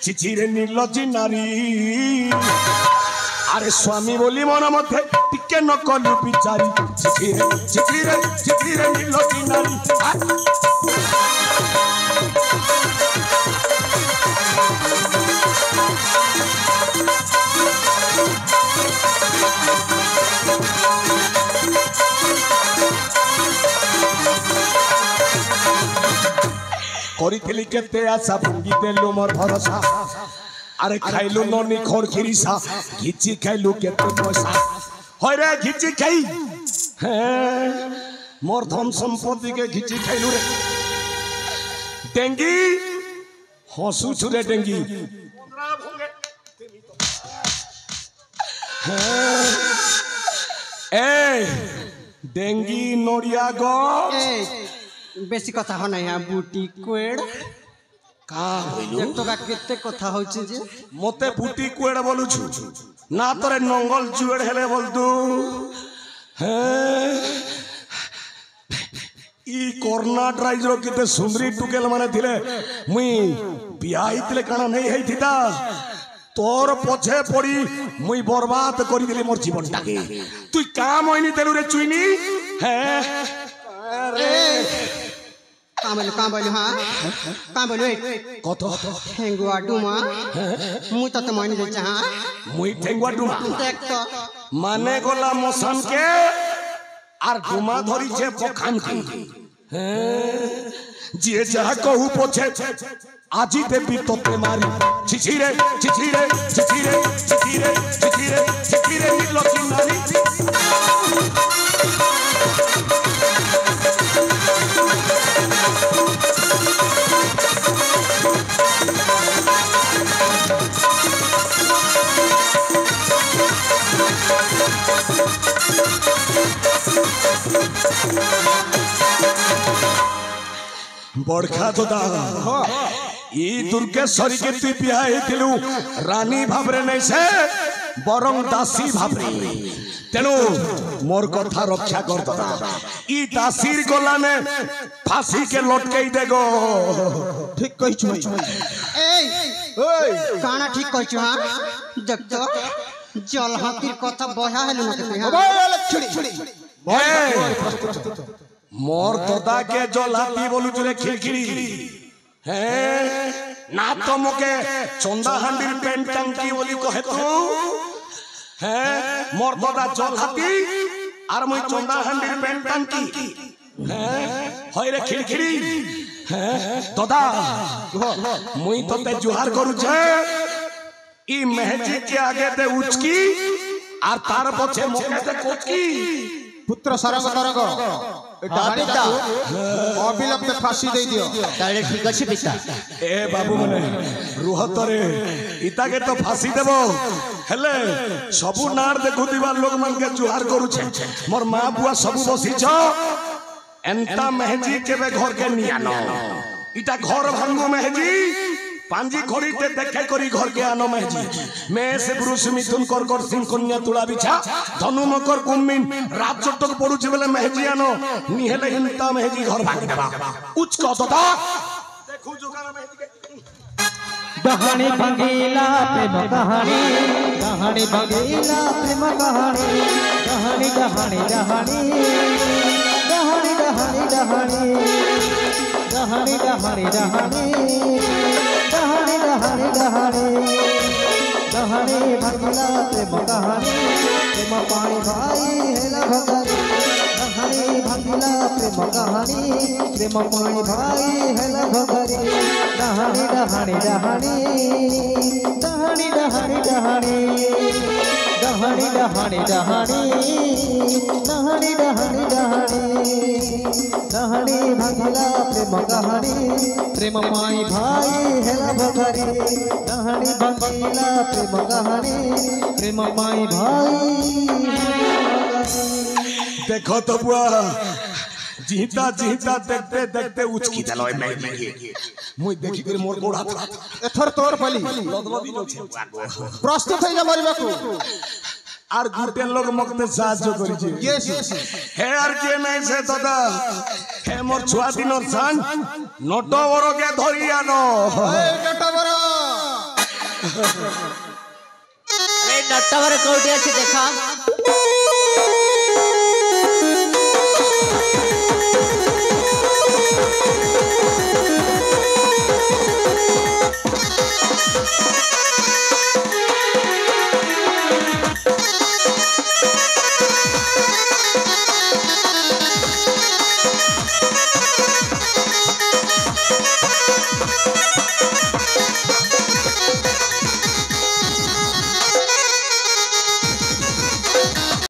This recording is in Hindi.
चिचिरे निर्लज्जी नारी अरे स्वामी बोली मन मध्य टिके न कलु बिचारी चिचिरे चिचिरे चिचिरे निर्लज्जी नारी करी केते आशा भंगी देलु मोर भरोसा अरे खाइलु ननी खोर खिरिसा घिची खाइलु केते पैसा होय रे घिची खाई मोर धन संपत्ति के घिची खाइलु रे डेंगी हसु छुरे डेंगी ए डेंगी नोरिया गो बेसी कथा हो नहीं बूटी कुएड़ का तो का केते कथा होची जे मते बूटी कुएड़ बोलु छु ना तोरे नंगल जुएड़ हेले बोल दू ई कोरोना ड्राइज रो केते सुंदरी टुकेल माने थिले मुई बियाही थिले काना नहीं हेई थिता तोर पछे पड़ी मुई बर्बाद करी दिली मोर जीवन टाके तू काम होइनी तेलु रे चुईनी अरे काम बोलो हां काम बोलो कत ठेंगुआ डुमा मुई त मानी दे चाहा मुई ठेंगुआ डुमा देख तो माने गोला मसान के आर डुमा धरी छे पखान की जे जहा कहू पोछे आजी देवी तोते मारी छिछिरे छिछिरे छिछिरे छिछिरे छिछिरे छिछिरे निर्लज्जी नारी बड़खा तो ई दुर्गेश्वरी के तु बियाही थिलु रानी भाबरे नहीं से बरंग दासी भाबरे तेनु मोर कथा रक्षा कर दता ई दासीर गला ने फांसी के लटकई देगो ठीक कहि छु ए ओए काना ठीक कहि छु हां देख तो जल हाथीर कथा बहा हेलु न के हां छुड़ी मोर तोदा के जलाती बोलु तुरे खिलखिली हैं ना तो मोके चंदा हांडीर पेंट टंकी बोली कहे तू हैं मोर तोदा जलाती आर मुई चंदा हांडीर पेंट टंकी हैं होय रे खिलखिली हैं तोदा मुई तोते जुहार करू छे ई महजी के आगे ते उचकी आर तार पछे मोके ते कोचकी पुत्र सरंग तरंग डाटा अविलंब फांसी दे दियो तारे ठीक अछि पिता ए बाबू मने रुहतरे इता के तो फांसी देबो हेले सबु नार देखु दिबार लोग मन के जुहार करू छे मोर मां बुआ सबु बसी छ एंता महजी के बे घर के नियानो इता घर भांगो महजी पांजी खड़ी ते देखे करी घर के आनो महजी मैं से पुरुष मिथुन कर सिंह कन्या तुला बिछा धनु मकर कुम्मिन रात चटक पड़ू छे बेले महजी आनो निहेले हिंता महजी घर भांग देबा उच क दता देखू जोगाना महजी के कहानी भंगीला प्रेम कहानी कहानी भंगीला प्रेम कहानी कहानी कहानी कहानी कहानी कहानी कहानी कहानी कहानी कहानी कहानी कहानी कहानी कहानी भंगीला प्रेम कहानी प्रेम पानी भाई हेला भगरी कहानी भंगीला प्रेम कहानी प्रेम पानी भाई हेला भगरी कहानी कहानी कहानी कहानी कहानी कहानी कहानी कहानी कहानी कहानी कहानी कहानी भंगीला प्रेम कहानी प्रेम माई भाई हेला भगरी कहानी भंगीला प्रेम कहानी प्रेम माई भाई देखो तो बुआ जीता जीता देखते देखते उचकी देलो ए मुई देखि कर मोर गोड़ हाथ एथर तोर पली लदलदी न छे प्रस्तुत है मरबाकू आर गुटे लोग मकते साहाय्य करि छै यस हे आर के नै से दादा हे मोर छुआ दिनर सान নটবর কে ধরি আনো নটবর কোটি আছে দেখা